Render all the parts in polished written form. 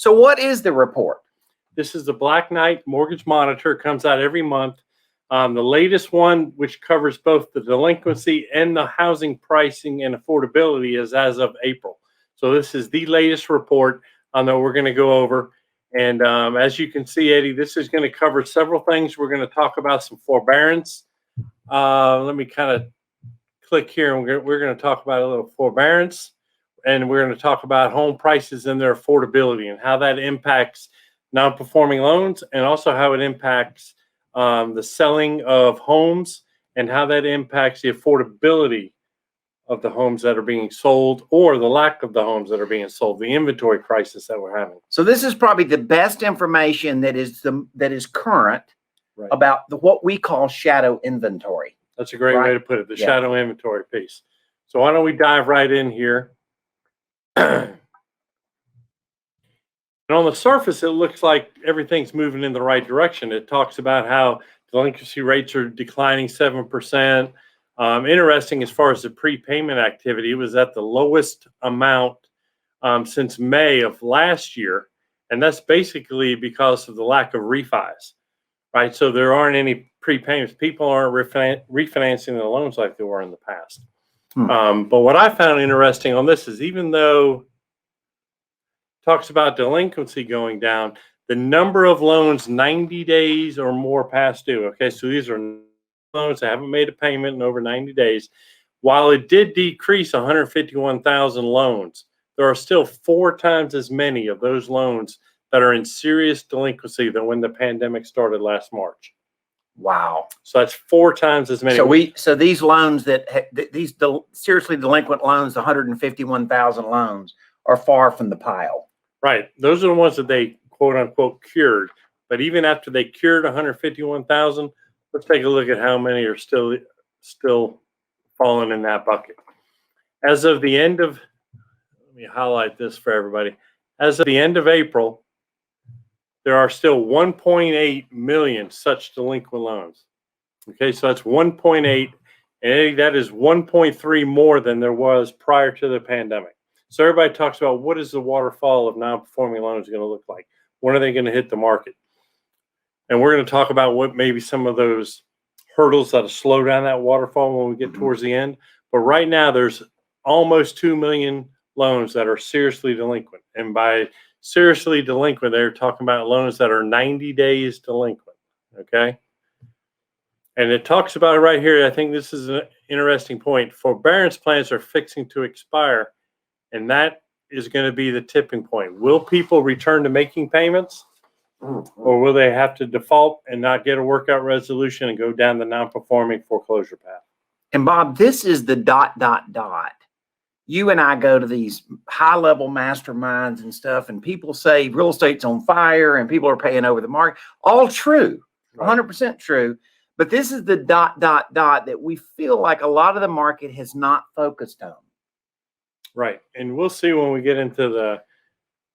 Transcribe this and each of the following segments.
So what is the report? This is the Black Knight Mortgage Monitor. It comes out every month. The latest one, which covers both the delinquency and the housing pricing and affordability, is as of April. So this is the latest report that we're going to go over. And as you can see, Eddie, this is going to cover several things. We're going to talk about some forbearance. Let me kind of click here, and we're going to talk about a little forbearance. And we're going to talk about home prices and their affordability and how that impacts non-performing loans, and also how it impacts the selling of homes and how that impacts the affordability of the homes that are being sold, or the lack of the homes that are being sold, the inventory crisis that we're having. So this is probably the best information that is current about what we call shadow inventory. That's a great way to put it, the shadow inventory piece. So why don't we dive right in here? And on the surface, it looks like everything's moving in the right direction. It talks about how delinquency rates are declining 7%. Interesting, as far as the prepayment activity, it was at the lowest amount since May of last year. And that's basically because of the lack of refis, right? So there aren't any prepayments. People aren't refinancing the loans like they were in the past. But what I found interesting on this is, even though it talks about delinquency going down, the number of loans 90 days or more past due. Okay, so these are loans that haven't made a payment in over 90 days. While it did decrease 151,000 loans, there are still 4 times as many of those loans that are in serious delinquency than when the pandemic started last March. Wow. So that's 4 times as many. So these loans these seriously delinquent loans, 151,000 loans, are far from the pile. Right. Those are the ones that they quote unquote cured. But even after they cured 151,000, let's take a look at how many are still falling in that bucket. As of the end of, let me highlight this for everybody. As of the end of April, there are still 1.8 million such delinquent loans. Okay, so that's 1.8, and that is 1.3 more than there was prior to the pandemic. So everybody talks about, what is the waterfall of non-performing loans going to look like? When are they going to hit the market? And we're going to talk about what maybe some of those hurdles that'll slow down that waterfall when we get towards the end. But right now, there's almost 2 million loans that are seriously delinquent. And by seriously delinquent, they're talking about loans that are 90 days delinquent. Okay. And it talks about it right here. I think this is an interesting point. Forbearance plans are fixing to expire, and that is going to be the tipping point. Will people return to making payments, or will they have to default and not get a workout resolution and go down the non-performing foreclosure path? And Bob, this is the ... You and I go to these high-level masterminds and stuff, and people say real estate's on fire and people are paying over the market. All true, 100% true. But this is the ... that we feel like a lot of the market has not focused on. Right. And we'll see when we get into the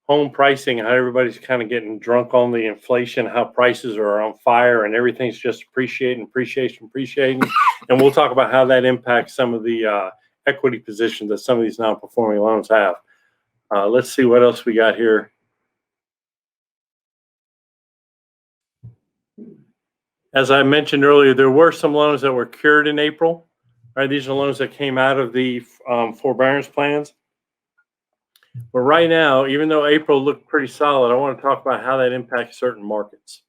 home pricing, how everybody's kind of getting drunk on the inflation, how prices are on fire and everything's just appreciating. And we'll talk about how that impacts some of the equity positions that some of these non-performing loans have. Let's see what else we got here. As I mentioned earlier, there were some loans that were cured in April. Right, these are loans that came out of the forbearance plans. But right now, even though April looked pretty solid, I want to talk about how that impacts certain markets.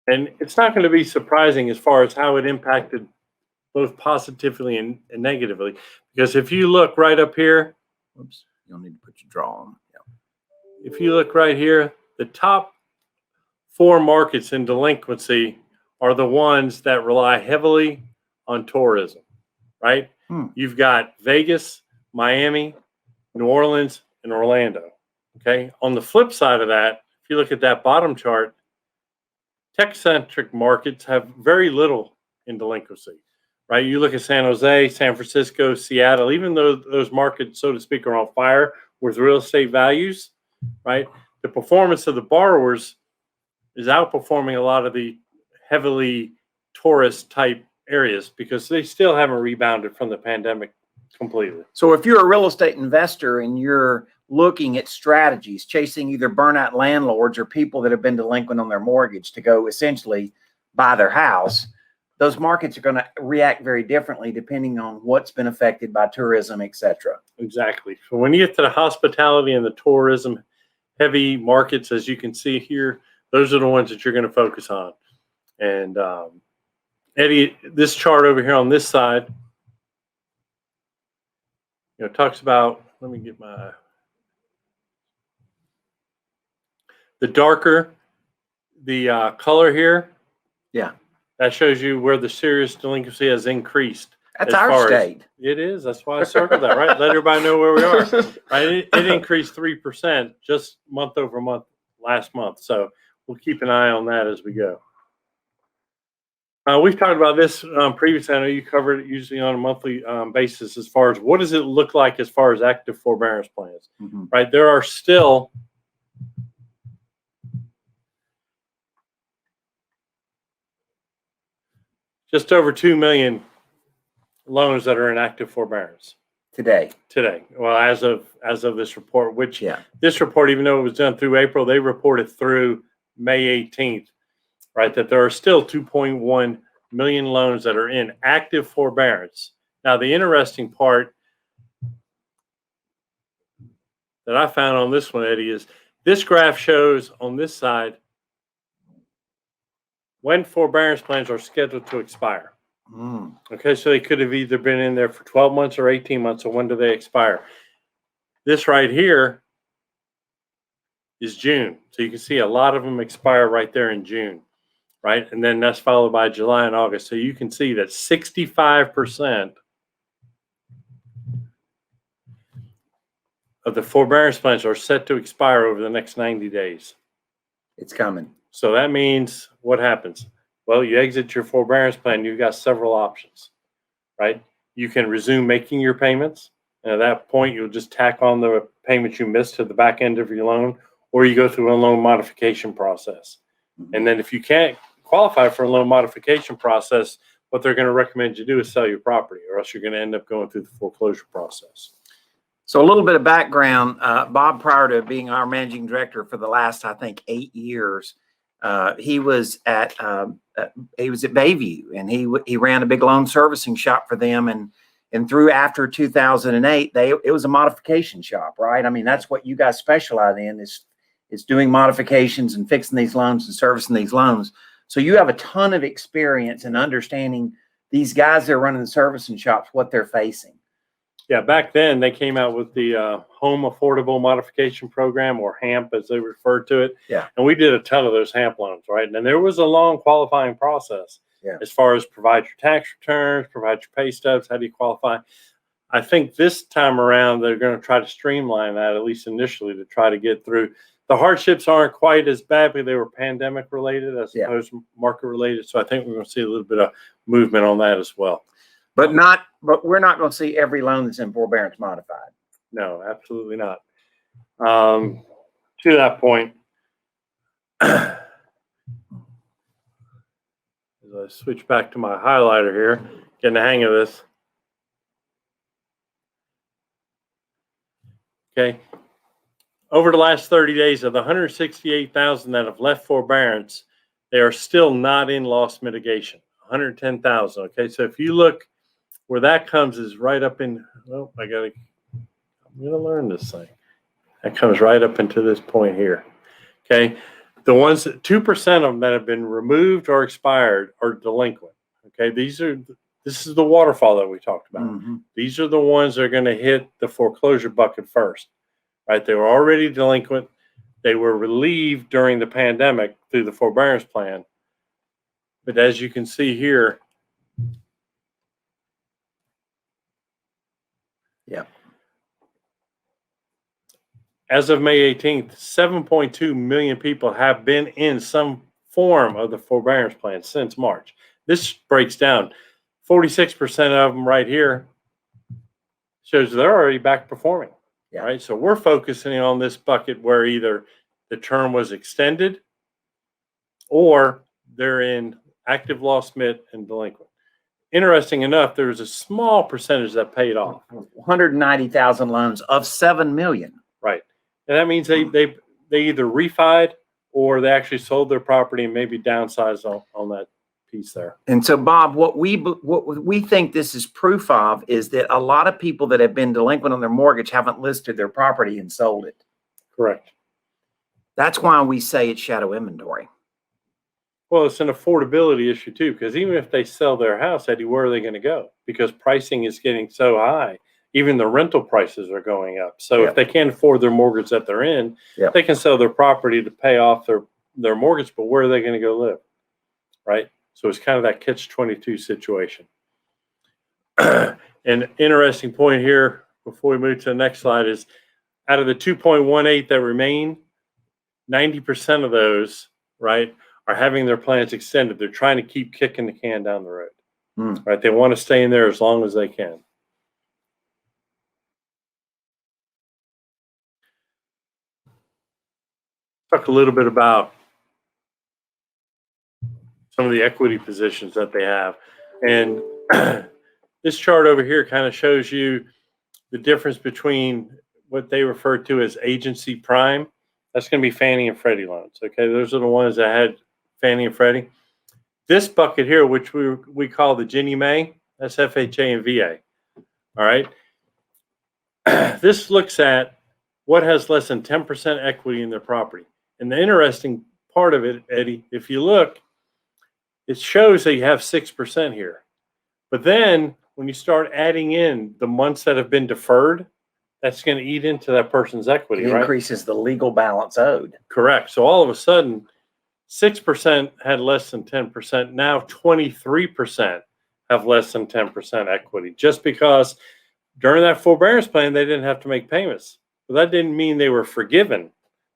And it's not going to be surprising as far as how it impacted both positively and negatively. Because if you look right up here, oops, you'll need to put your draw on. Yeah. If you look right here, the top 4 markets in delinquency are the ones that rely heavily on tourism, right? You've got Vegas, Miami, New Orleans, and Orlando. Okay. On the flip side of that, if you look at that bottom chart, tech-centric markets have very little in delinquency, right? You look at San Jose, San Francisco, Seattle, even though those markets, so to speak, are on fire with real estate values, right? The performance of the borrowers is outperforming a lot of the heavily tourist type areas because they still haven't rebounded from the pandemic completely. So if you're a real estate investor and you're looking at strategies, chasing either burnout landlords or people that have been delinquent on their mortgage to go essentially buy their house, those markets are going to react very differently depending on what's been affected by tourism, etc. Exactly. So when you get to the hospitality and the tourism heavy markets, as you can see here, those are the ones that you're going to focus on. And Eddie, this chart over here on this side, talks about, let me get the darker the color here. Yeah. That shows you where the serious delinquency has increased. That's our state. It is. That's why I circled that, right? Let everybody know where we are. Right? It increased 3% just month over month last month. So we'll keep an eye on that as we go. We've talked about this previously. I know you covered it usually on a monthly basis as far as what does it look like as far as active forbearance plans, right? There are still just over 2 million loans that are in active forbearance today. Well, as of this report, which this report, even though it was done through April, they reported through May 18th, right? That there are still 2.1 million loans that are in active forbearance. Now, the interesting part that I found on this one, Eddie, is this graph shows on this side when forbearance plans are scheduled to expire. Okay, so they could have either been in there for 12 months or 18 months. So when do they expire? This right here is June. So you can see a lot of them expire right there in June, right? And then that's followed by July and August. So you can see that 65% of the forbearance plans are set to expire over the next 90 days. It's coming. So that means what happens? Well, you exit your forbearance plan, you've got several options, right? You can resume making your payments. And at that point, you'll just tack on the payments you missed to the back end of your loan, or you go through a loan modification process. And then if you can't qualify for a loan modification process, what they're going to recommend you do is sell your property, or else you're going to end up going through the foreclosure process. So a little bit of background, Bob, prior to being our managing director for the last, I think, 8 years, he was at Bayview, and he ran a big loan servicing shop for them, and through after 2008, it was a modification shop, right? I mean, that's what you guys specialize in is doing modifications and fixing these loans and servicing these loans. So you have a ton of experience in understanding these guys that are running the servicing shops, what they're facing. Yeah, back then they came out with the Home Affordable Modification Program, or HAMP as they referred to it. Yeah. And we did a ton of those HAMP loans, right? And there was a long qualifying process as far as provide your tax returns, provide your pay stubs, how do you qualify? I think this time around they're going to try to streamline that, at least initially, to try to get through. The hardships aren't quite as bad, but they were pandemic related as opposed to market related. So I think we're going to see a little bit of movement on that as well. But we're not going to see every loan that's in forbearance modified. No, absolutely not. To that point, as I switch back to my highlighter here, getting the hang of this. Okay. Over the last 30 days, of the 168,000 that have left forbearance, they are still not in loss mitigation. 110,000. Okay. So if you look, where that comes is right up in, I'm going to learn this thing. That comes right up into this point here. Okay. The ones that 2% of them that have been removed or expired are delinquent. Okay. This is the waterfall that we talked about. These are the ones that are going to hit the foreclosure bucket first, right? They were already delinquent. They were relieved during the pandemic through the forbearance plan. But as you can see here, as of May 18th, 7.2 million people have been in some form of the forbearance plan since March. This breaks down. 46% of them right here shows they're already back performing. Right? So we're focusing on this bucket where either the term was extended or they're in active loss mit and delinquent. Interesting enough, there was a small percentage that paid off. 190,000 loans of 7 million. Right. And that means they either refied or they actually sold their property and maybe downsized on that piece there. And so, Bob, what we think this is proof of is that a lot of people that have been delinquent on their mortgage haven't listed their property and sold it. Correct. That's why we say it's shadow inventory. Well, it's an affordability issue too, because even if they sell their house, Eddie, where are they going to go? Because pricing is getting so high. Even the rental prices are going up. So if they can't afford their mortgage that they're in, they can sell their property to pay off their mortgage, but where are they going to go live? Right? So it's kind of that catch-22 situation. An interesting point here before we move to the next slide is out of the 2.18 that remain, 90% of those, right, are having their plans extended. They're trying to keep kicking the can down the road. Right? They want to stay in there as long as they can. Talk a little bit about some of the equity positions that they have. And this chart over here kind of shows you the difference between what they refer to as agency prime. That's going to be Fannie and Freddie loans. Okay, those are the ones that had Fannie and Freddie. This bucket here, which we call the Ginnie Mae, that's FHA and VA. All right. This looks at what has less than 10% equity in their property. And the interesting part of it, Eddie, if you look, it shows that you have 6% here. But then when you start adding in the months that have been deferred, that's going to eat into that person's equity, It right? increases the legal balance owed. Correct. So all of a sudden, 6% had less than 10%. Now 23% have less than 10% equity, just because during that forbearance plan, they didn't have to make payments. But that didn't mean they were forgiven.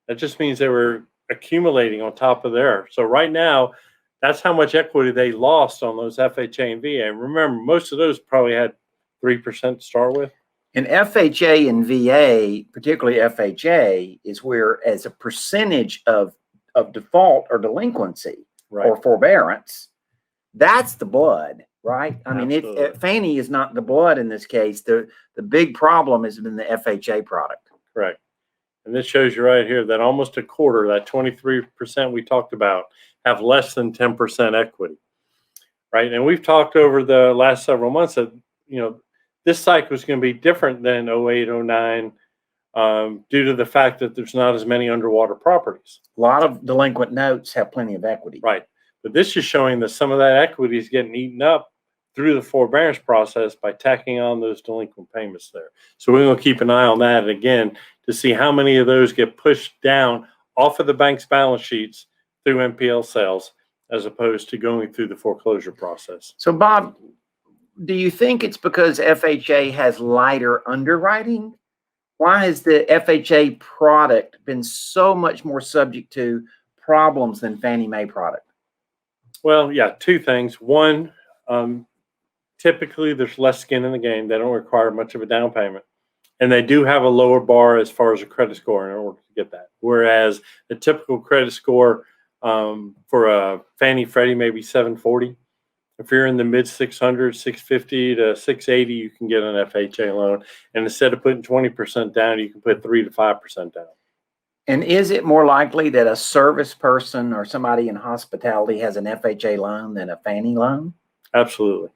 That just means they were accumulating on top of there. So right now, that's how much equity they lost on those FHA and VA. And remember, most of those probably had 3% to start with. And FHA and VA, particularly FHA, is where as a percentage of default or delinquency or forbearance, that's the blood, right? I mean, Fannie is not the blood in this case. The big problem has been the FHA product. Correct. And this shows you right here that almost a quarter, that 23% we talked about, have less than 10% equity, right? And we've talked over the last several months that, this cycle is going to be different than 08, 09 due to the fact that there's not as many underwater properties. A lot of delinquent notes have plenty of equity. Right. But this is showing that some of that equity is getting eaten up through the forbearance process by tacking on those delinquent payments there. So we're going to keep an eye on that again to see how many of those get pushed down off of the bank's balance sheets through NPL sales as opposed to going through the foreclosure process. So, Bob, do you think it's because FHA has lighter underwriting? Why has the FHA product been so much more subject to problems than Fannie Mae product? Well, yeah, two things. One, typically there's less skin in the game. They don't require much of a down payment. And they do have a lower bar as far as a credit score in order to get that. Whereas the typical credit score for a Fannie Freddie may be 740. If you're in the mid 600, 650 to 680, you can get an FHA loan. And instead of putting 20% down, you can put 3 to 5% down. And is it more likely that a service person or somebody in hospitality has an FHA loan than a Fannie loan? Absolutely.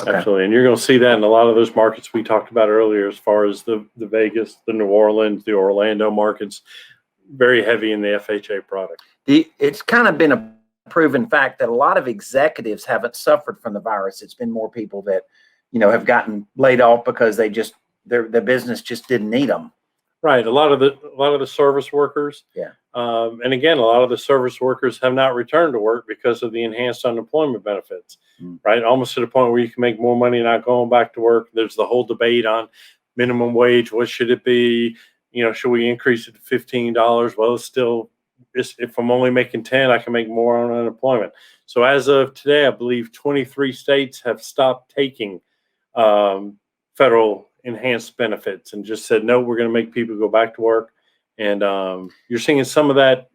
Okay. Absolutely. And you're going to see that in a lot of those markets we talked about earlier, as far as the Vegas, the New Orleans, the Orlando markets, very heavy in the FHA product. It's kind of been a proven fact that a lot of executives haven't suffered from the virus. It's been more people that, have gotten laid off because they just, their business just didn't need them. Right. A lot of the service workers. Yeah. And again, a lot of the service workers have not returned to work because of the enhanced unemployment benefits, right? Almost to the point where you can make more money not going back to work. There's the whole debate on minimum wage. What should it be? Should we increase it to $15? Well, it's still, if I'm only making 10, I can make more on unemployment. So as of today, I believe 23 states have stopped taking federal enhanced benefits and just said, no, we're going to make people go back to work. And you're seeing some of that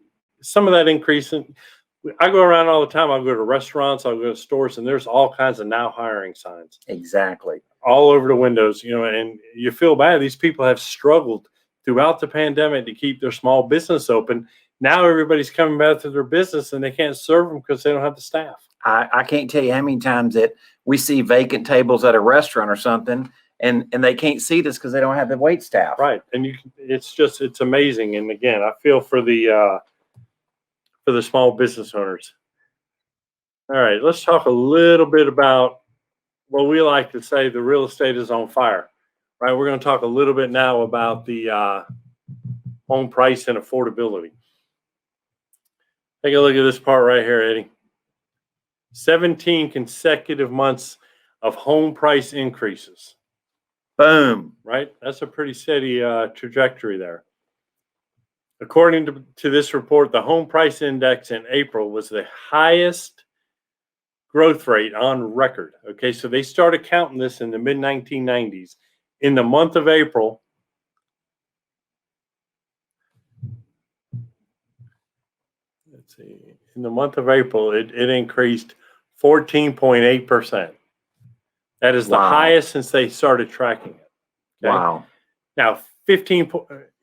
increase. I go around all the time. I'll go to restaurants, I'll go to stores, and there's all kinds of now hiring signs. Exactly. All over the windows, and you feel bad. These people have struggled throughout the pandemic to keep their small business open. Now everybody's coming back to their business and they can't serve them because they don't have the staff. I can't tell you how many times that we see vacant tables at a restaurant or something, and they can't seat us because they don't have the wait staff. Right. And it's amazing. And again, I feel for the small business owners. All right, let's talk a little bit about what we like to say, the real estate is on fire. Right. We're going to talk a little bit now about the home price and affordability. Take a look at this part right here, Eddie. 17 consecutive months of home price increases. Boom. Right? That's a pretty steady trajectory there. According to this report, the home price index in April was the highest growth rate on record. Okay, so they started counting this in the mid-1990s. In the month of April, let's see, in the month of April, it increased 14.8%. That is the highest since they started tracking it. Okay? Wow. Now,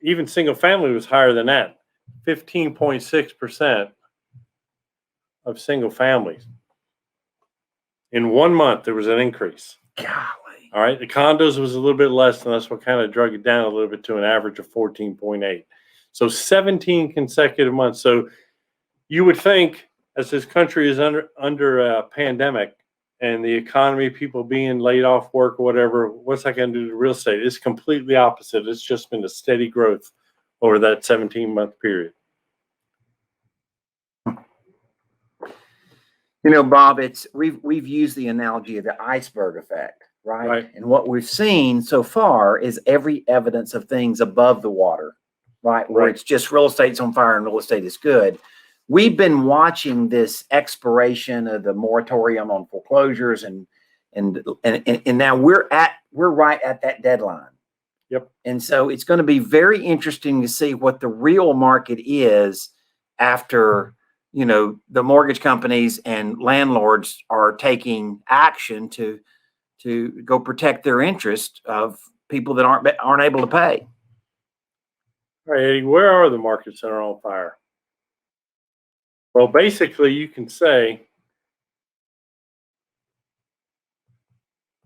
even single family was higher than that. 15.6% of single families. In 1 month, there was an increase. Golly. All right. The condos was a little bit less, and that's what kind of drug it down a little bit to an average of 14.8. So 17 consecutive months. So you would think, as this country is under a pandemic and the economy, people being laid off work or whatever, what's that going to do to real estate? It's completely opposite. It's just been a steady growth over that 17-month period. You know, Bob, we've used the analogy of the iceberg effect, right? Right. And what we've seen so far is every evidence of things above the water, right? Where it's just real estate's on fire and real estate is good. We've been watching this expiration of the moratorium on foreclosures and now we're right at that deadline. Yep. And so it's going to be very interesting to see what the real market is after, you know, the mortgage companies and landlords are taking action to go protect their interest of people that aren't able to pay. All right, Eddie, where are the markets that are on fire? Well, basically, you can say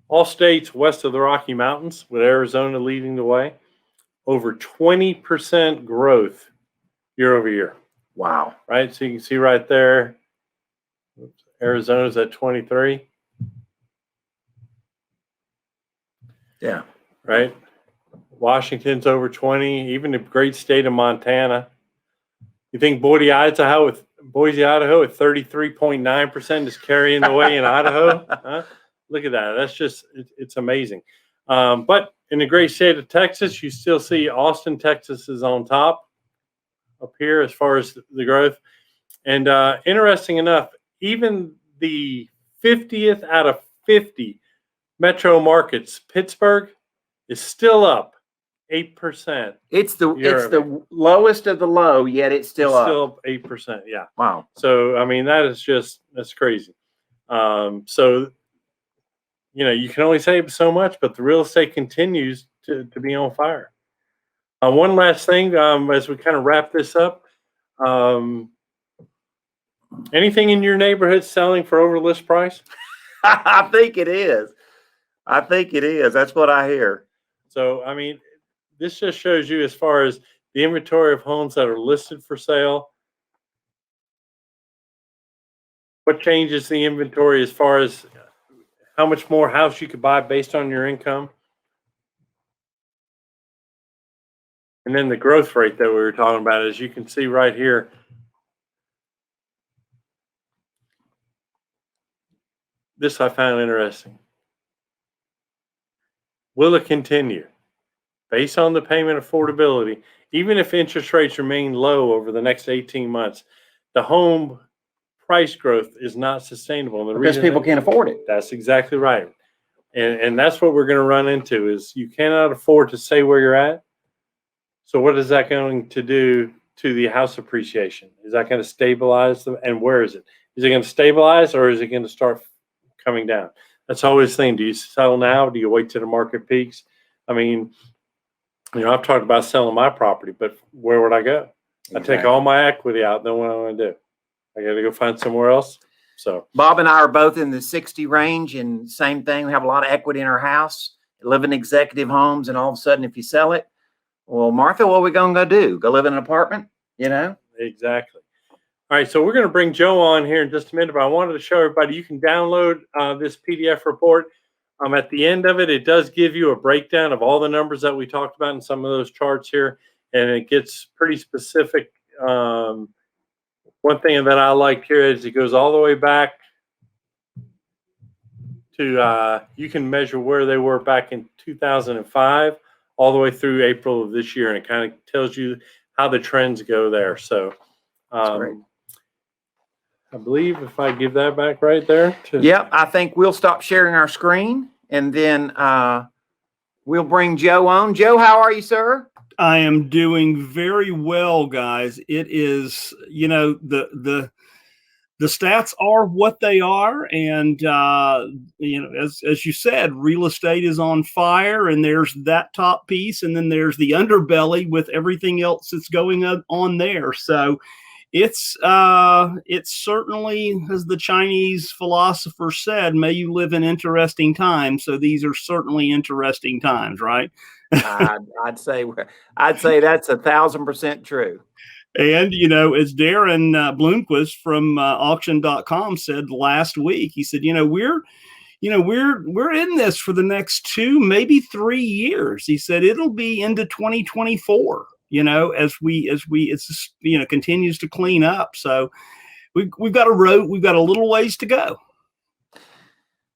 all states west of the Rocky Mountains, with Arizona leading the way, over 20% growth year over year. Wow. Right? So you can see right there, Arizona's at 23. Yeah. Right? Washington's over 20, even the great state of Montana. You think Boise, Idaho with 33.9% is carrying the way in Idaho? Huh? Look at that. That's just, it's amazing. But in the great state of Texas, you still see Austin, Texas is on top up here as far as the growth. And interesting enough, even the 50th out of 50 metro markets, Pittsburgh is still up 8%. It's the lowest of the low, yet it's still up. Still 8%. Yeah. Wow. So I mean, that's crazy. So you know, you can only say so much, but the real estate continues to be on fire. One last thing, as we kind of wrap this up, anything in your neighborhood selling for over list price? I think it is. That's what I hear. So, I mean, this just shows you as far as the inventory of homes that are listed for sale. What changes the inventory as far as how much more house you could buy based on your income? And then the growth rate that we were talking about, as you can see right here. This I found interesting. Will it continue? Based on the payment affordability, even if interest rates remain low over the next 18 months, the home price growth is not sustainable. And the because people can't afford it. That's exactly right. And that's what we're going to run into is you cannot afford to stay where you're at. So what is that going to do to the house appreciation? Is that going to stabilize them? And where is it? Is it going to stabilize or is it going to start coming down? That's always the thing. Do you sell now? Do you wait till the market peaks? I mean, I've talked about selling my property, but where would I go? I take all my equity out. Then what am I going to do? I got to go find somewhere else. So Bob and I are both in the 60 range, and same thing. We have a lot of equity in our house, live in executive homes, and all of a sudden, if you sell it, well, Martha, what are we going to go do? Go live in an apartment? exactly. All right, so we're going to bring Joe on here in just a minute, but I wanted to show everybody you can download this PDF report. At the end of it, it does give you a breakdown of all the numbers that we talked about in some of those charts here, and it gets pretty specific. One thing that I like here is it goes all the way back to, you can measure where they were back in 2005 all the way through April of this year, and it kind of tells you how the trends go there. So I believe if I give that back right there. Yep, I think we'll stop sharing our screen, and then we'll bring Joe on. Joe, how are you, sir? I am doing very well, guys. It is, the stats are what they are, and as you said, real estate is on fire, and there's that top piece, and then there's the underbelly with everything else that's going on there. So it's certainly, as the Chinese philosopher said, may you live in interesting times. So these are certainly interesting times, right? I'd say that's 1,000% true. And, as Darren Bloomquist from auction.com said last week, he said, we're in this for the next 2, maybe 3 years. He said it'll be into 2024, as it's continues to clean up. So we've got a little ways to go.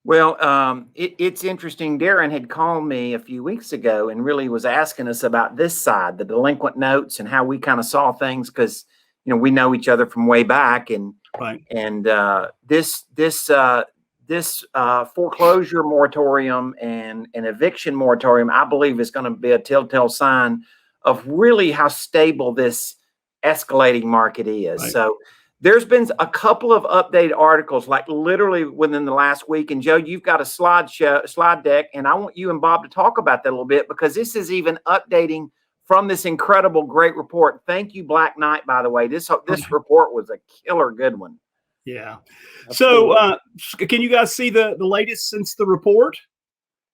Well, it's interesting. Darren had called me a few weeks ago and really was asking us about this side, the delinquent notes, and how we kind of saw things, because we know each other from way back, and right. And this foreclosure moratorium and an eviction moratorium, I believe, is going to be a telltale sign of really how stable this escalating market is. Right. So there's been a couple of updated articles, like literally within the last week. And Joe, you've got a slide deck, and I want you and Bob to talk about that a little bit, because this is even updating from this incredible, great report. Thank you, Black Knight, by the way. This report was a killer good one. Yeah. So can you guys see the latest since the report?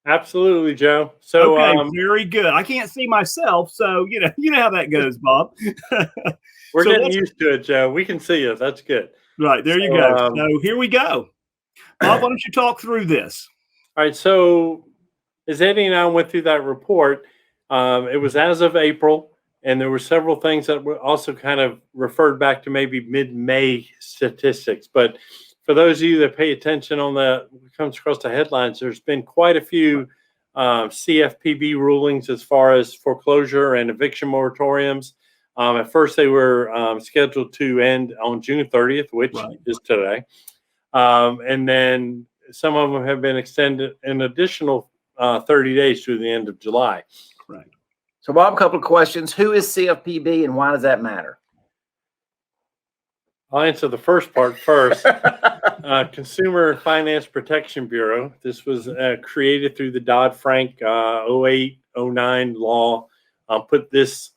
Absolutely, Joe. So okay, very good. I can't see myself, so you know how that goes, Bob. We're getting used to it, Joe. We can see you. That's good. Right, there you go. So here we go. Bob, why don't you talk through this? All right. So as Eddie and I went through that report, it was as of April, and there were several things that were also kind of referred back to maybe mid-May statistics. But for those of you that pay attention on what comes across the headlines, there's been quite a few CFPB rulings as far as foreclosure and eviction moratoriums. At first, they were scheduled to end on June 30th, which is today. And then some of them have been extended an additional 30 days through the end of July. Right. So, Bob, a couple of questions. Who is CFPB, and why does that matter? I'll answer the first part first. Consumer Finance Protection Bureau. This was created through the Dodd-Frank 08-09 law. Put this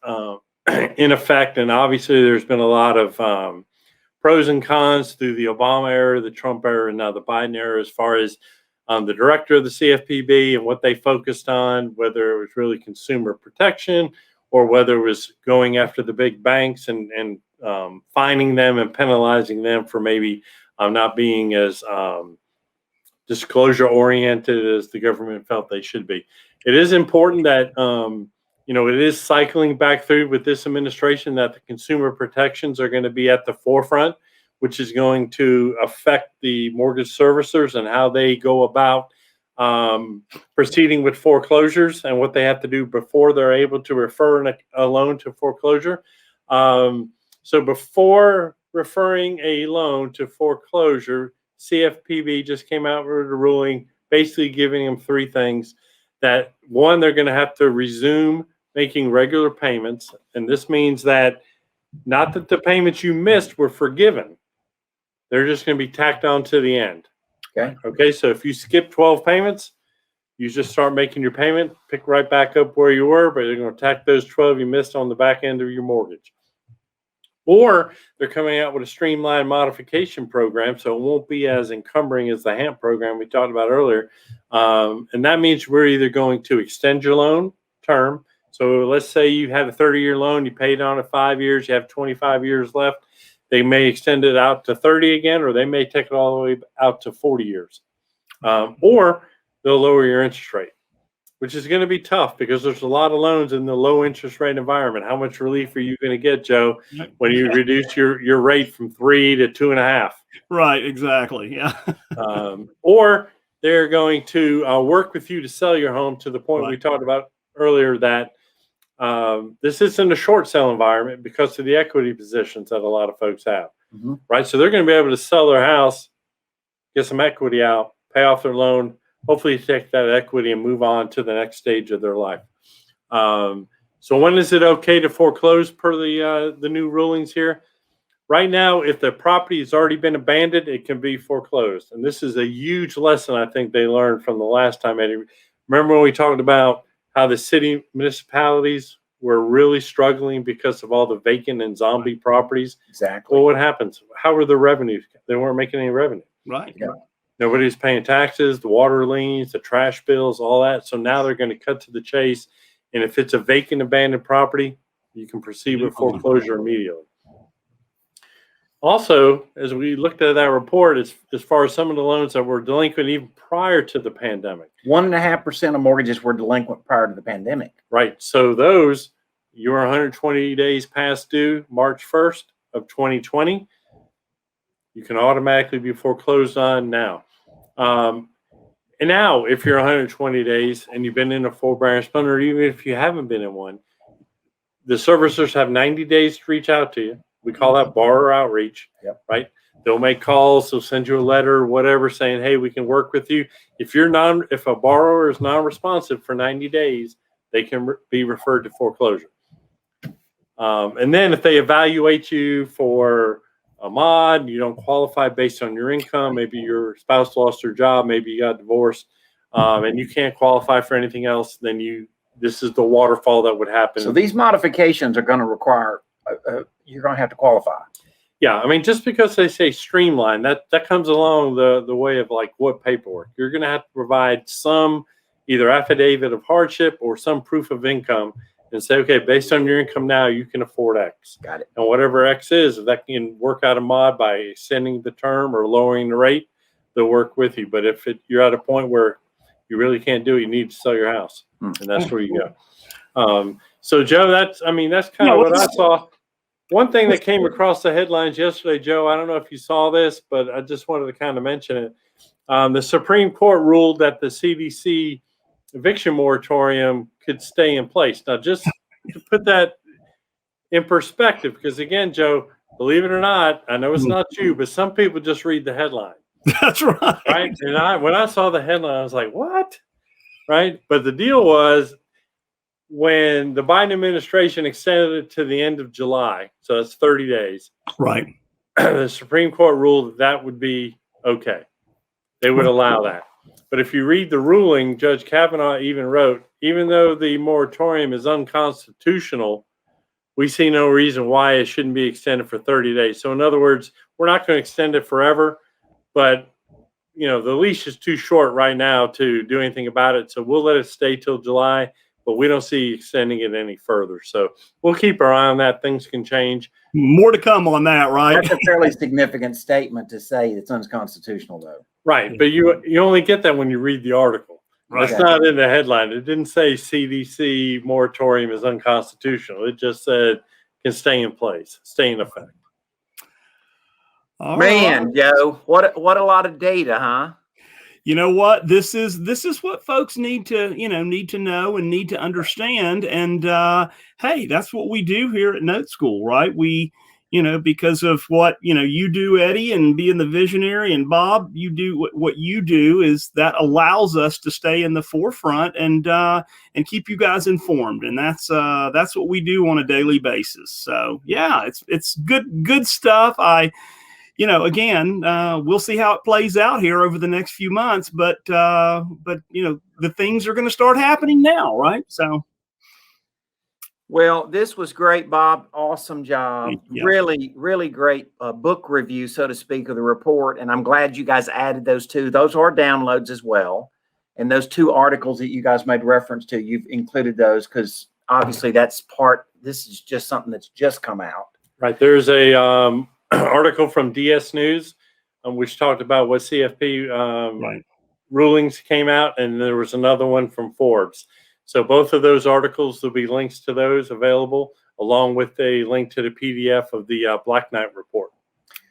in effect, and obviously there's been a lot of pros and cons through the Obama era, the Trump era, and now the Biden era, as far as the director of the CFPB and what they focused on, whether it was really consumer protection or whether it was going after the big banks and fining them and penalizing them for maybe not being as disclosure oriented as the government felt they should be. It is important that it is cycling back through with this administration that the consumer protections are going to be at the forefront, which is going to affect the mortgage servicers and how they go about proceeding with foreclosures and what they have to do before they're able to refer a loan to foreclosure. So before referring a loan to foreclosure, CFPB just came out with a ruling basically giving them 3 things. That one, they're going to have to resume making regular payments. And this means that not that the payments you missed were forgiven. They're just going to be tacked on to the end. Okay. Okay. So if you skip 12 payments, You just start making your payment, pick right back up where you were, but they're going to tack those 12 you missed on the back end of your mortgage. Or they're coming out with a streamlined modification program, so it won't be as encumbering as the HAMP program we talked about earlier. And that means we're either going to extend your loan term. So let's say you had a 30-year loan, you paid on it 5 years, you have 25 years left. They may extend it out to 30 again, or they may take it all the way out to 40 years. Or they'll lower your interest rate, which is going to be tough because there's a lot of loans in the low interest rate environment. How much relief are you going to get, Joe, when you reduce your rate from 3 to 2.5? Right, exactly. Yeah. Or they're going to work with you to sell your home to the point we talked about earlier that this isn't a short sale environment because of the equity positions that a lot of folks have, right? So they're going to be able to sell their house, get some equity out, pay off their loan, hopefully take that equity and move on to the next stage of their life. So when is it okay to foreclose per the new rulings here? Right now, if the property has already been abandoned, it can be foreclosed. And this is a huge lesson I think they learned from the last time, Eddie. Remember when we talked about how the city municipalities were really struggling because of all the vacant and zombie properties? Exactly. Well, what happens? How were the revenues? They weren't making any revenue. Right. Yeah. Nobody's paying taxes, the water liens, the trash bills, all that. So now they're going to cut to the chase. And if it's a vacant, abandoned property, you can proceed with foreclosure immediately. Also, as we looked at that report, as far as some of the loans that were delinquent even prior to the pandemic. 1.5% of mortgages were delinquent prior to the pandemic. Right. So those, you were 120 days past due March 1st of 2020. You can automatically be foreclosed on now. And now, if you're 120 days and you've been in a forbearance fund, or even if you haven't been in one, the servicers have 90 days to reach out to you. We call that borrower outreach, right? They'll make calls, they'll send you a letter, whatever, saying, hey, we can work with you. If a borrower is non-responsive for 90 days, they can be referred to foreclosure. And then if they evaluate you for a mod, you don't qualify based on your income, maybe your spouse lost their job, maybe you got divorced, and you can't qualify for anything else, then this is the waterfall that would happen. So these modifications are going to require, you're going to have to qualify. Yeah, I mean, just because they say streamline, that comes along the way of like what paperwork. You're going to have to provide some either affidavit of hardship or some proof of income and say, okay, based on your income now, you can afford X. Got it. And whatever X is, if that can work out a mod by extending the term or lowering the rate, they'll work with you. But if you're at a point where you really can't do it, you need to sell your house. And that's where you go. So, Joe, that's kind of what I saw. One thing that came across the headlines yesterday, Joe, I don't know if you saw this, but I just wanted to kind of mention it. The Supreme Court ruled that the CDC eviction moratorium could stay in place. Now, just to put that in perspective, because again, Joe, believe it or not, I know it's not you, but some people just read the headline. That's right. Right? And when I saw the headline, I was like, what? Right? But the deal was when the Biden administration extended it to the end of July, so that's 30 days. Right. The Supreme Court ruled that would be okay. They would allow that. But if you read the ruling, Judge Kavanaugh even wrote, even though the moratorium is unconstitutional, we see no reason why it shouldn't be extended for 30 days. So in other words, we're not going to extend it forever, but the leash is too short right now to do anything about it. So we'll let it stay till July, but we don't see extending it any further. So we'll keep our eye on that. Things can change. More to come on that, right? That's a fairly significant statement to say it's unconstitutional, though. Right, but you only get that when you read the article. Right. That's not in the headline. It didn't say CDC moratorium is unconstitutional. It just said can stay in place, stay in effect. All Man, right. Joe, what a lot of data, huh? You know what? This is what folks need to know and need to understand. And hey, that's what we do here at NoteSchool, right? We, because of what you do, Eddie, and being the visionary, and Bob, you do what you do is that allows us to stay in the forefront and keep you guys informed. And that's what we do on a daily basis. So yeah, it's good stuff. you know, again, we'll see how it plays out here over the next few months. But you know, the things are going to start happening now, right? So. Well, this was great, Bob. Awesome job. Yeah. Really, really great book review, so to speak, of the report. And I'm glad you guys added those two. Those are downloads as well. And those two articles that you guys made reference to, you've included those because obviously that's this is just something that's just come out. Right. There's a article from DS News, which talked about what CFP rulings came out. And there was another one from Forbes. So both of those articles, there'll be links to those available, along with a link to the PDF of the Black Knight report.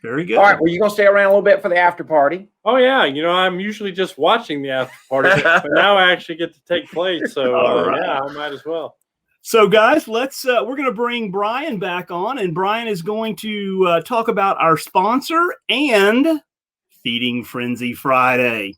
Very good. All right. Well, you going to stay around a little bit for the after party? Oh, yeah. You know, I'm usually just watching the after party, but now I actually get to take place. So, yeah, I might as well. So, guys, we're going to bring Brian back on, and Brian is going to talk about our sponsor and Feeding Frenzy Friday.